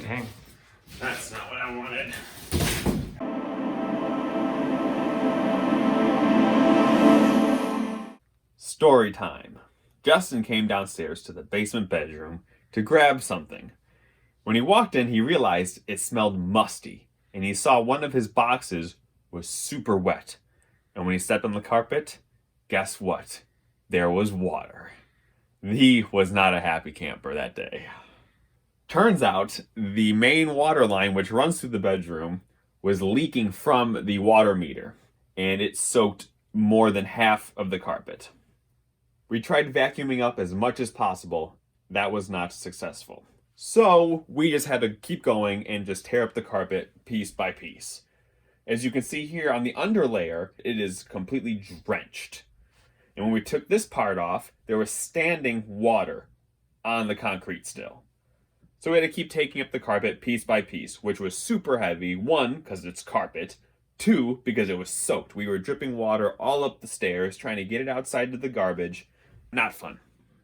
Dang. That's not what I wanted. Story time. Justin came downstairs to the basement bedroom to grab something. When he walked in, he realized it smelled musty, and he saw one of his boxes was super wet. And when he stepped on the carpet, guess what? There was water. He was not a happy camper that day. Turns out, the main water line which runs through the bedroom was leaking from the water meter, and it soaked more than half of the carpet. We tried vacuuming up as much as possible. That was not successful. So we just had to keep going and just tear up the carpet piece by piece. As you can see here on the underlayer, it is completely drenched. And when we took this part off, there was standing water on the concrete still. So we had to keep taking up the carpet piece by piece, which was super heavy. 1, because it's carpet. 2, because it was soaked. We were dripping water all up the stairs, trying to get it outside to the garbage. Not fun.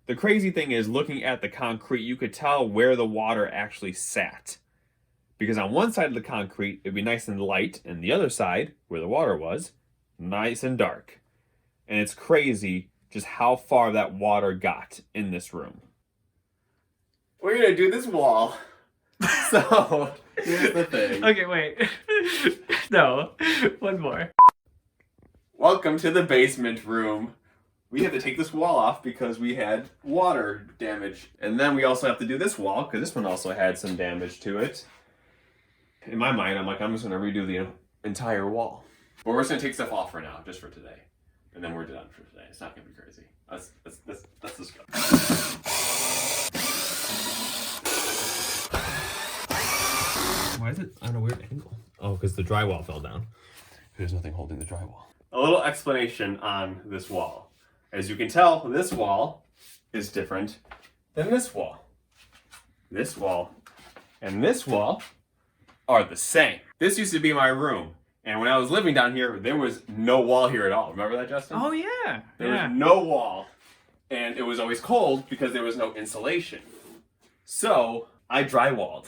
The crazy thing is, looking at the concrete, you could tell where the water actually sat. Because on one side of the concrete, it'd be nice and light, and the other side, where the water was, nice and dark. And it's crazy just how far that water got in this room. We're gonna do this wall. So, here's the thing. Okay, wait. No, one more. Welcome to the basement room. We had to take this wall off because we had water damage. And then we also have to do this wall because this one also had some damage to it. In my mind, I'm just gonna redo the entire wall. But we're just gonna take stuff off for now, just for today. And then we're done for today. It's not gonna be crazy. Let's just go. Why is it on a weird angle? Oh, because the drywall fell down. There's nothing holding the drywall. A little explanation on this wall. As you can tell, this wall is different than this wall. This wall and this wall are the same. This used to be my room. And when I was living down here, there was no wall here at all. Remember that, Justin? Oh, yeah. There was no wall. And it was always cold because there was no insulation. So I drywalled.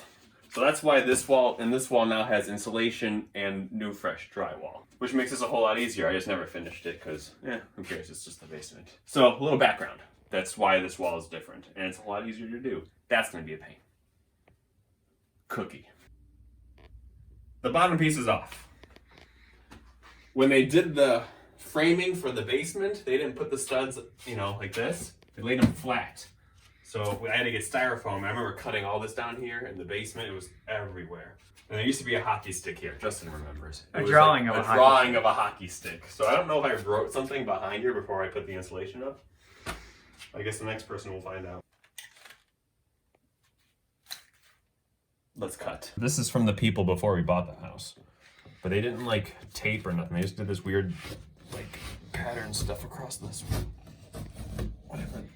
So that's why this wall and this wall now has insulation and new fresh drywall, which makes this a whole lot easier. I just never finished it because, who cares? It's just the basement. So a little background. That's why this wall is different, and it's a lot easier to do. That's going to be a pain. Cookie. The bottom piece is off. When they did the framing for the basement, they didn't put the studs, like this. They laid them flat. So I had to get styrofoam. I remember cutting all this down here in the basement. It was everywhere. And there used to be a hockey stick here. Justin remembers. A drawing of a hockey stick. So I don't know if I wrote something behind here before I put the insulation up. I guess the next person will find out. Let's cut. This is from the people before we bought the house. But they didn't tape or nothing. They just did this weird pattern stuff across this one.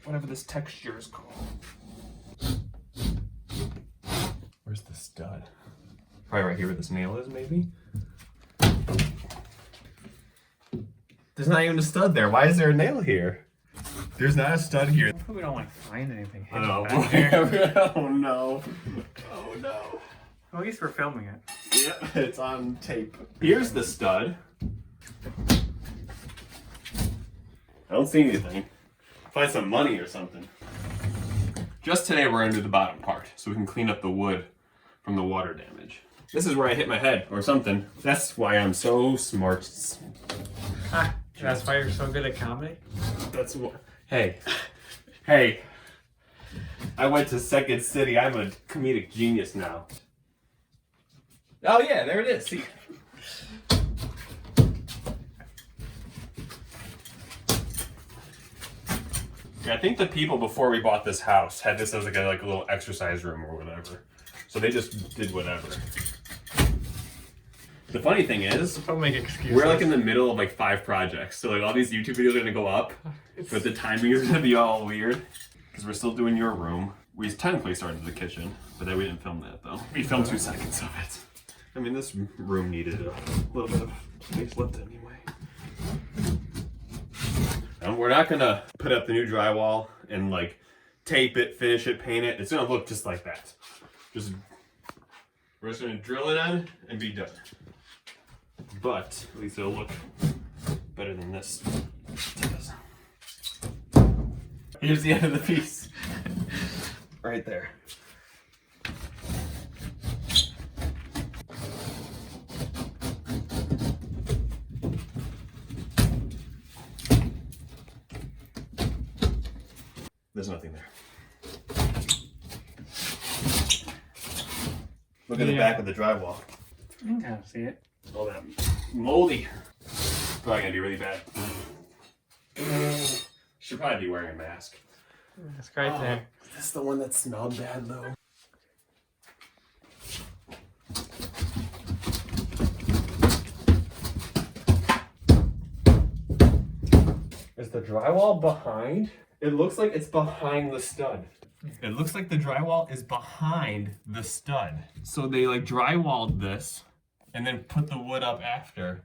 Whatever this texture is called. Where's the stud? Probably right here where this nail is, maybe? There's not even a stud there. Why is there a nail here? There's not a stud here. Hopefully we don't find anything. I know. Oh no. Oh no. Well, at least we're filming it. Yep, it's on tape. Here's the stud. I don't see anything. Find some money or something. Just today we're gonna do the bottom part so we can clean up the wood from the water damage. This is where I hit my head or something. That's why I'm so smart. That's why you're so good at comedy? That's what. Hey. I went to Second City. I'm a comedic genius now. Oh yeah, there it is. See. I think the people before we bought this house had this as like a little exercise room or whatever. So they just did whatever. The funny thing is, Don't make excuses. we're in the middle of 5 projects. So all these YouTube videos are gonna go up, but the timing is gonna be all weird. Because we're still doing your room. We technically started the kitchen, but then we didn't film that though. We filmed 2 seconds of it. I mean, this room needed a little bit of facelift anyway. And we're not gonna put up the new drywall and tape it, finish it, paint it. It's gonna look just like that. Just We're just gonna drill it in and be done. But at least it'll look better than this does. Here's the end of the piece. Right there. There's nothing there. Look at the back of the drywall. I can kind of see it. All that moldy. Probably gonna be really bad. Should probably be wearing a mask. It's right there. Is this the one that smelled bad though? Is the drywall behind? It looks like it's behind the stud. It looks like the drywall is behind the stud. So they like drywalled this and then put the wood up after.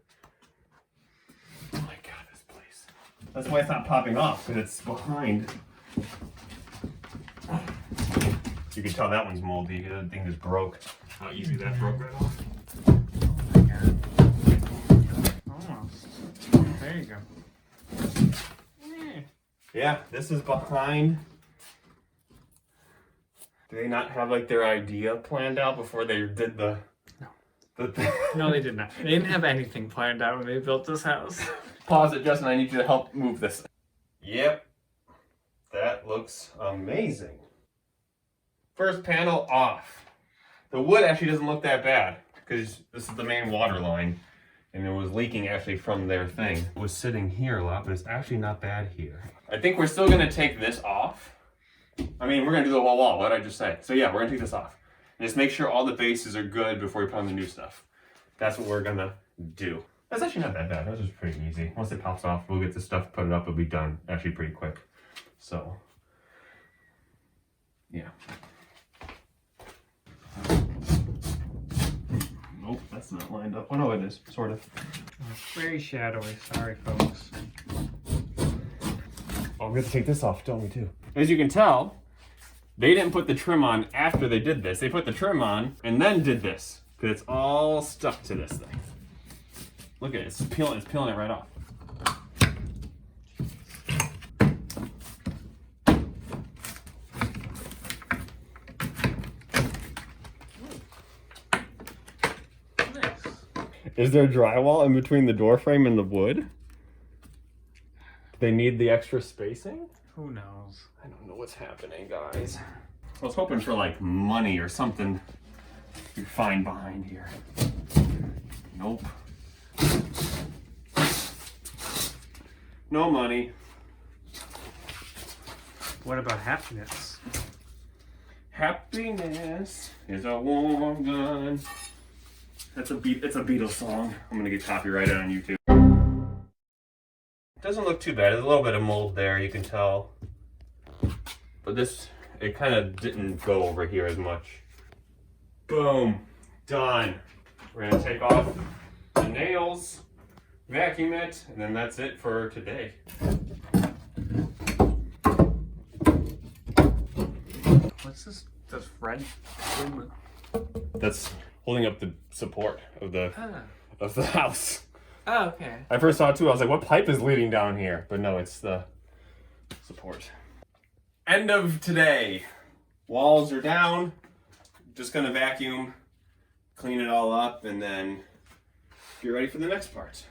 Oh my god, this place. That's why it's not popping off, because it's behind. You can tell that one's moldy. The other thing just broke. How easy that broke right off. Oh my god. Almost. There you go. Yeah, this is behind. Do they not have like their idea planned out before they did the... No. No, they did not. They didn't have anything planned out when they built this house. Pause it, Justin. I need you to help move this. Yep. That looks amazing. First panel off. The wood actually doesn't look that bad because this is the main water line and it was leaking actually from their thing. It was sitting here a lot, but it's actually not bad here. I think we're still gonna take this off. I mean, we're gonna do the whole wall. What did I just say? So yeah, we're gonna take this off. And just make sure all the bases are good before we put on the new stuff. That's what we're gonna do. That's actually not that bad. That's just pretty easy. Once it pops off, we'll get the stuff, put it up, it'll be done actually pretty quick. So, yeah. Nope, that's not lined up. Oh no, it is, sort of. It's very shadowy. Sorry, folks. Oh, we have to take this off, don't we, too? As you can tell, they didn't put the trim on after they did this. They put the trim on and then did this. Because it's all stuck to this thing. Look at it, it's peeling it right off. Nice. Is there drywall in between the door frame and the wood? They need the extra spacing? Who knows? I don't know what's happening, guys. I was hoping for like money or something you find behind here. Nope. No money. What about happiness? Happiness is a warm gun. It's a Beatles song. I'm gonna get copyrighted on YouTube. Doesn't look too bad. There's a little bit of mold there, you can tell. But this, it kind of didn't go over here as much. Boom. Done. We're gonna take off the nails, vacuum it, and then that's it for today. What's this? This red? That's holding up the support of the house. Oh, okay. I first saw it too. I was like, what pipe is leading down here? But no, it's the support. End of today. Walls are down. Just gonna vacuum, clean it all up, and then get ready for the next part.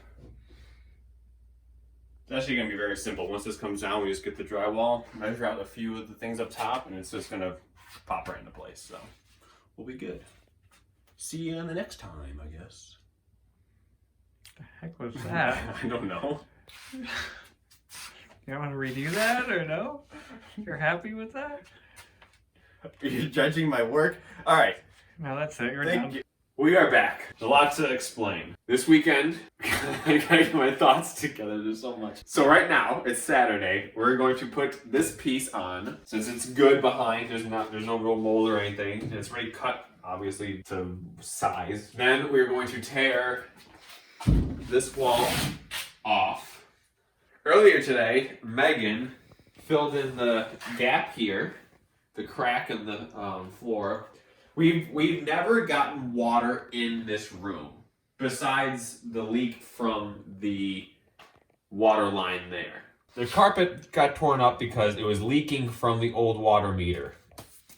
It's actually gonna be very simple. Once this comes down, we just get the drywall, measure out a few of the things up top, and it's just gonna pop right into place. So we'll be good. See you on the next time, I guess. The heck was that? I don't know. You don't want to redo that or no? You're happy with that? Are you judging my work? All right. No, that's it. You're Thank done. you. We are back. There's a lot to explain. This weekend, I gotta get my thoughts together. There's so much. So right now, it's Saturday. We're going to put this piece on. Since it's good behind, there's no real mold or anything. And it's already cut, obviously, to size. Then we're going to tear this wall off. Earlier today, Megan filled in the gap here, the crack in the floor, We've never gotten water in this room besides the leak from the water line there. The carpet got torn up because it was leaking from the old water meter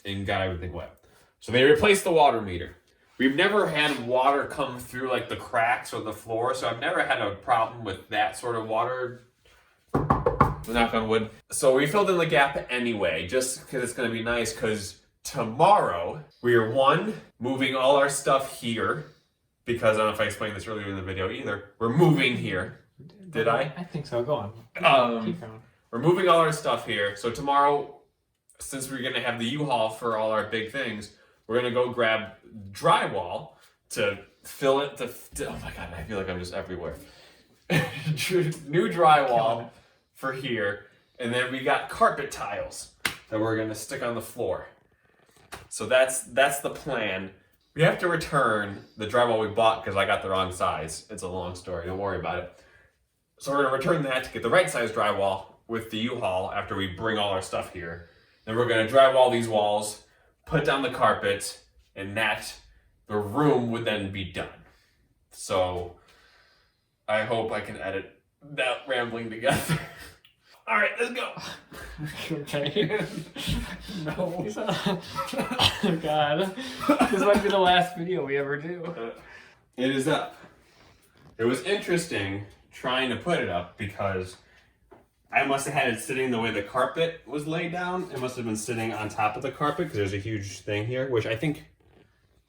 and got everything wet. So they replaced the water meter. We've never had water come through like the cracks or the floor, so I've never had a problem with that sort of water. Knock on wood. So we filled in the gap anyway, just because it's going to be nice, because tomorrow we are moving all our stuff here, because I don't know if I explained this earlier in the video either. We're moving here. Did I? I think so. Go on. Keep going. We're moving all our stuff here. So tomorrow, since we're going to have the U-Haul for all our big things, we're going to go grab drywall to fill it. Oh my God, I feel like I'm just everywhere. New drywall for here. And then we got carpet tiles that we're going to stick on the floor. So that's the plan. We have to return the drywall we bought because I got the wrong size. It's a long story. Don't worry about it. So we're going to return that to get the right size drywall with the U-Haul after we bring all our stuff here. Then we're going to drywall these walls, put down the carpet, and the room would then be done. So I hope I can edit that rambling together. All right, let's go. Okay. No. Oh God. This might be the last video we ever do. It is up. It was interesting trying to put it up because I must have had it sitting the way the carpet was laid down. It must have been sitting on top of the carpet because there's a huge thing here, which I think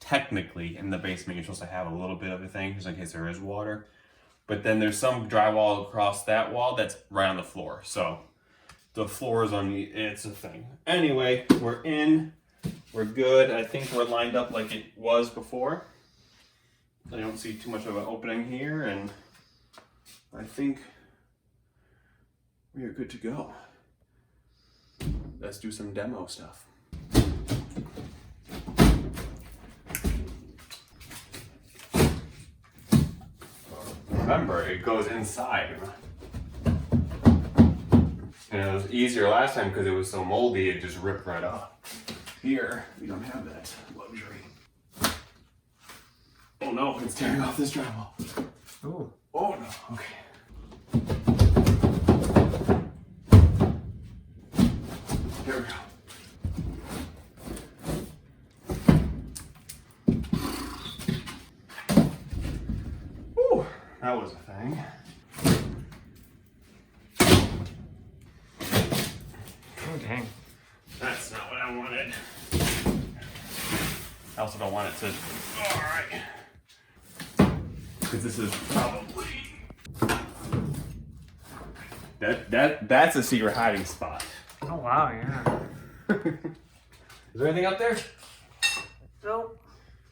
technically in the basement you're supposed to have a little bit of a thing just in case there is water. But then there's some drywall across that wall that's right on the floor. So the floor is it's a thing. Anyway, we're in, we're good. I think we're lined up like it was before. I don't see too much of an opening here, and I think we are good to go. Let's do some demo stuff. Remember, it goes inside. And it was easier last time because it was so moldy, it just ripped right off. Here, we don't have that luxury. Oh no, it's tearing off this drywall. Oh. Oh no, okay. Here we go. Whew, that was a thing. Oh dang. That's not what I wanted. I also don't want it to. Alright. Because this is probably. That's a secret hiding spot. Oh wow, yeah. Is there anything up there? Nope.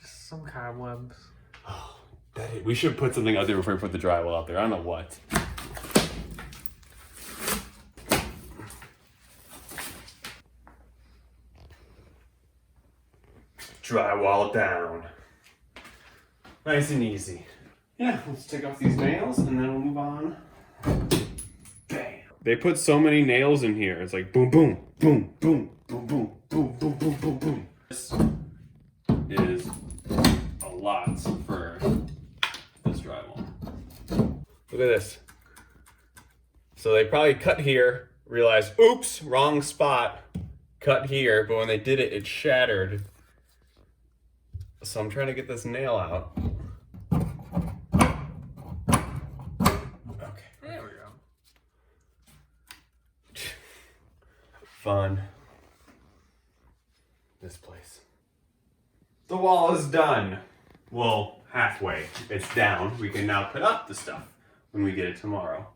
Just some cobwebs. Oh, we should put something out there before we put the drywall out there. I don't know what. Drywall down. Nice and easy. Yeah, let's take off these nails and then we'll move on. Bam. They put so many nails in here. It's like boom, boom, boom, boom, boom, boom, boom, boom, boom, boom, boom. This is a lot for this drywall. Look at this. So they probably cut here, realized, oops, wrong spot. Cut here, but when they did it, it shattered. So I'm trying to get this nail out. Okay. There we go. Fun. This place. The wall is done. Well, halfway. It's down. We can now put up the stuff when we get it tomorrow.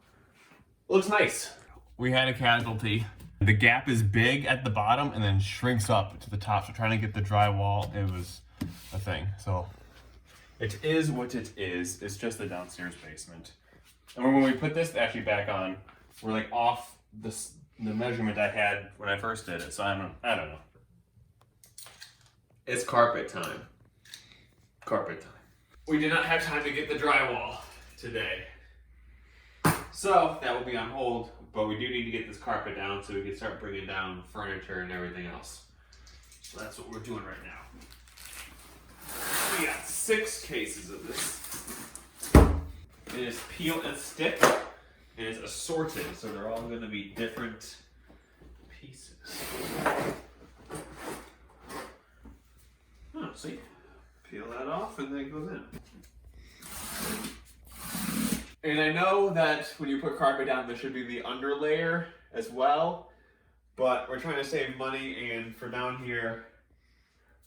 Looks nice. We had a casualty. The gap is big at the bottom and then shrinks up to the top. So trying to get the drywall, it was a thing. So it is what it is. It's just the downstairs basement. And when we put this actually back on, we're like off the measurement I had when I first did it. So I don't know. It's carpet time. Carpet time. We did not have time to get the drywall today. So that will be on hold, but we do need to get this carpet down so we can start bringing down furniture and everything else. So that's what we're doing right now. 6 cases of this. It is peel and stick, and it's assorted, so they're all going to be different pieces. Oh, see? Peel that off, and then it goes in. And I know that when you put carpet down, there should be the under layer as well, but we're trying to save money, and for down here,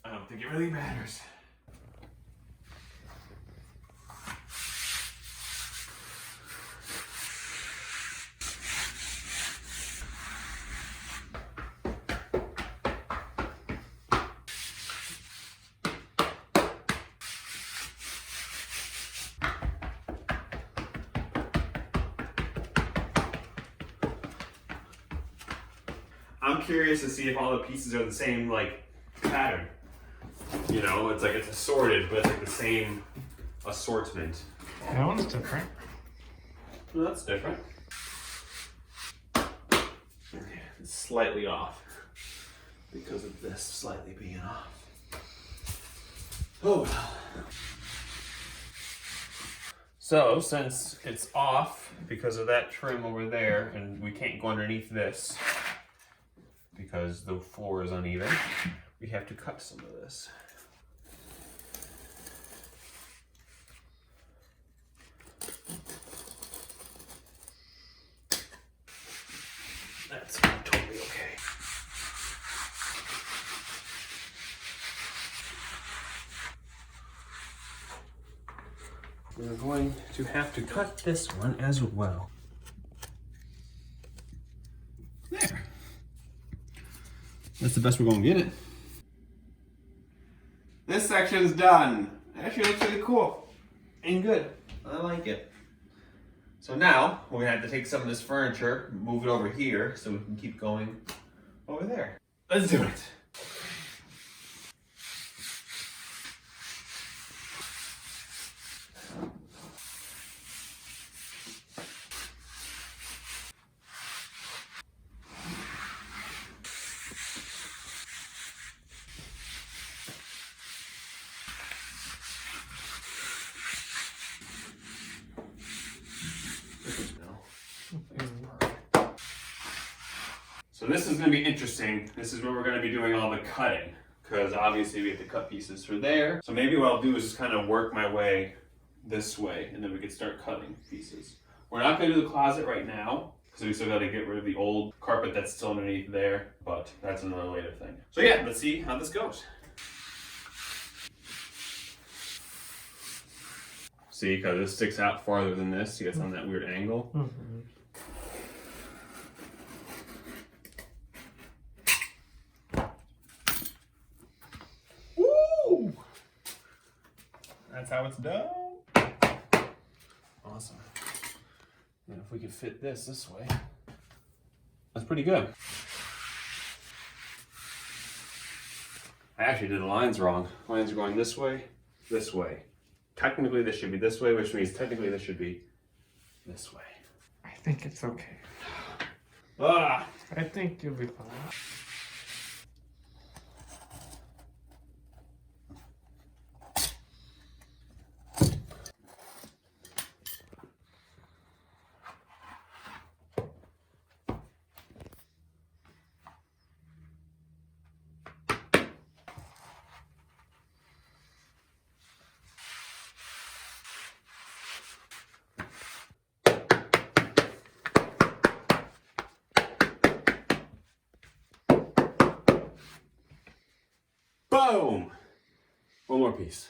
I don't think it really matters. I'm curious to see if all the pieces are the same, like, pattern. You know, it's like it's assorted, but it's like the same assortment. That one's different. Well, that's different. It's slightly off because of this slightly being off. Oh well. So, since it's off because of that trim over there, and we can't go underneath this, because the floor is uneven, we have to cut some of this. That's totally okay. We're going to have to cut this one as well. There. That's the best we're going to get it. This section's done. Actually, it looks really cool and good. I like it. So now we're going to have to take some of this furniture, move it over here so we can keep going over there. Let's do it. So this is going to be interesting. This is where we're going to be doing all the cutting, because obviously we have to cut pieces for there. So maybe what I'll do is just kind of work my way this way, and then we can start cutting pieces. We're not going to do the closet right now, because we still got to get rid of the old carpet that's still underneath there, but that's another later thing. So yeah, let's see how this goes. See, because this sticks out farther than this. See, it's on that weird angle. Mm-hmm. Woo! That's how it's done. Awesome. And if we could fit this way, that's pretty good. I actually did the lines wrong. Lines are going this way, this way. Technically this should be this way, which means technically this should be this way. I think it's okay. Ah! I think you'll be fine. Boom! One more piece.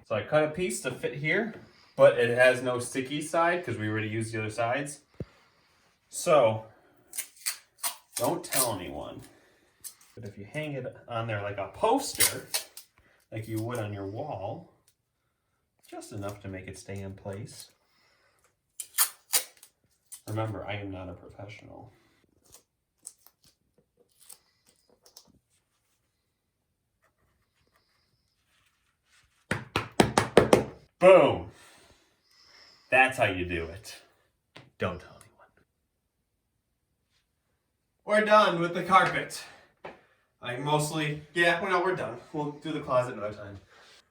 So I cut a piece to fit here, but it has no sticky side because we already used the other sides. So, don't tell anyone. But if you hang it on there like a poster, like you would on your wall, just enough to make it stay in place. Remember, I am not a professional. Boom! That's how you do it. Don't tell anyone. We're done with the carpet. no, we're done. We'll do the closet another time.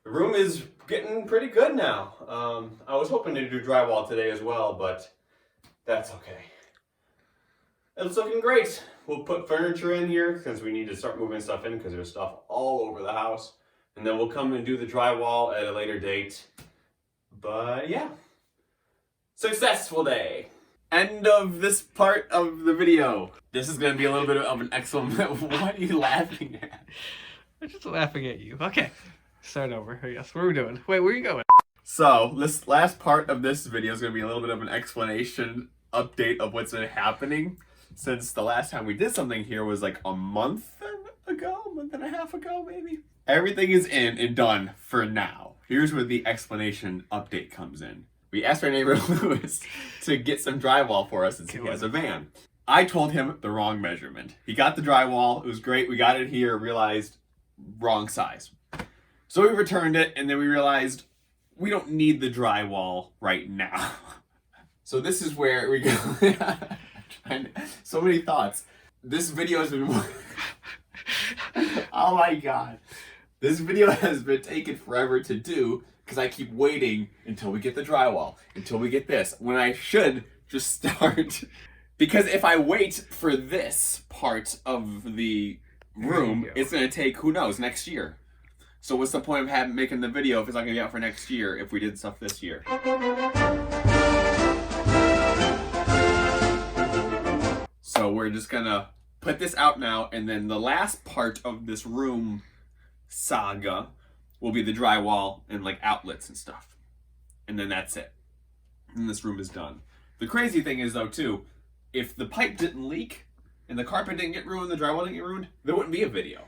The room is getting pretty good now. I was hoping to do drywall today as well, but that's okay. It's looking great. We'll put furniture in here since we need to start moving stuff in because there's stuff all over the house. And then we'll come and do the drywall at a later date. But yeah, successful day. End of this part of the video. This is going to be a little bit of an excellent... What are you laughing at? I'm just laughing at you. Okay, start over. I guess. What are we doing? Wait, where are you going? So, this last part of this video is going to be a little bit of an explanation, update of what's been happening since the last time we did something here was like a month and a half ago, maybe. Everything is in and done for now. Here's where the explanation update comes in. We asked our neighbor Lewis to get some drywall for us since he has a van. I told him the wrong measurement. He got the drywall. It was great. We got it here, realized wrong size. So we returned it, and then we realized we don't need the drywall right now. So this is where we go. So many thoughts. This video has been... Oh my god. This video has been taking forever to do because I keep waiting until we get the drywall, until we get this, when I should just start. Because if I wait for this part of the room, it's going to take, who knows, next year. So what's the point of making the video if it's not going to be out for next year if we did stuff this year? So we're just going to put this out now, and then the last part of this room saga will be the drywall and like outlets and stuff. And then that's it. And this room is done. The crazy thing is though too, if the pipe didn't leak and the carpet didn't get ruined, the drywall didn't get ruined, there wouldn't be a video.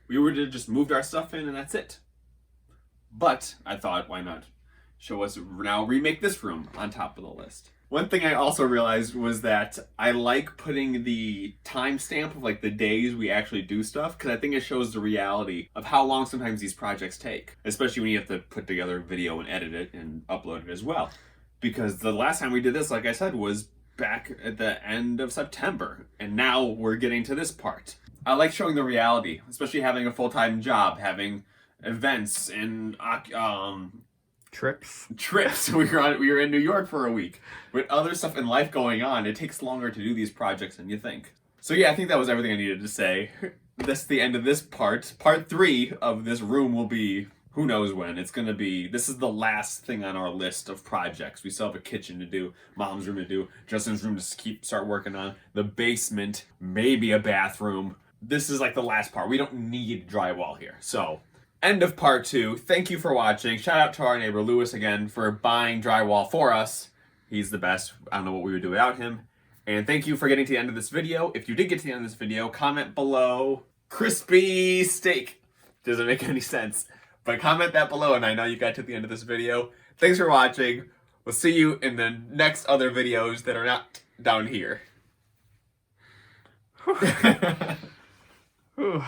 We would have just moved our stuff in and that's it. But I thought, why not show us now remake this room on top of the list. One thing I also realized was that I like putting the timestamp of like the days we actually do stuff because I think it shows the reality of how long sometimes these projects take, especially when you have to put together a video and edit it and upload it as well. Because the last time we did this, like I said, was back at the end of September, and now we're getting to this part. I like showing the reality, especially having a full-time job, having events and trips. We were in New York for a week. With other stuff in life going on, it takes longer to do these projects than you think. So yeah, I think that was everything I needed to say. That's the end of this part. Part 3 of this room will be, who knows when. It's gonna be, this is the last thing on our list of projects. We still have a kitchen to do, mom's room to do, Justin's room to start working on, the basement, maybe a bathroom. This is like the last part. We don't need drywall here. So, end of part 2. Thank you for watching. Shout out to our neighbor Lewis again for buying drywall for us. He's the best. I don't know what we would do without him. And thank you for getting to the end of this video. If you did get to the end of this video, comment below crispy steak. Doesn't make any sense. But comment that below and I know you got to the end of this video. Thanks for watching. We'll see you in the next other videos that are not down here. Whew.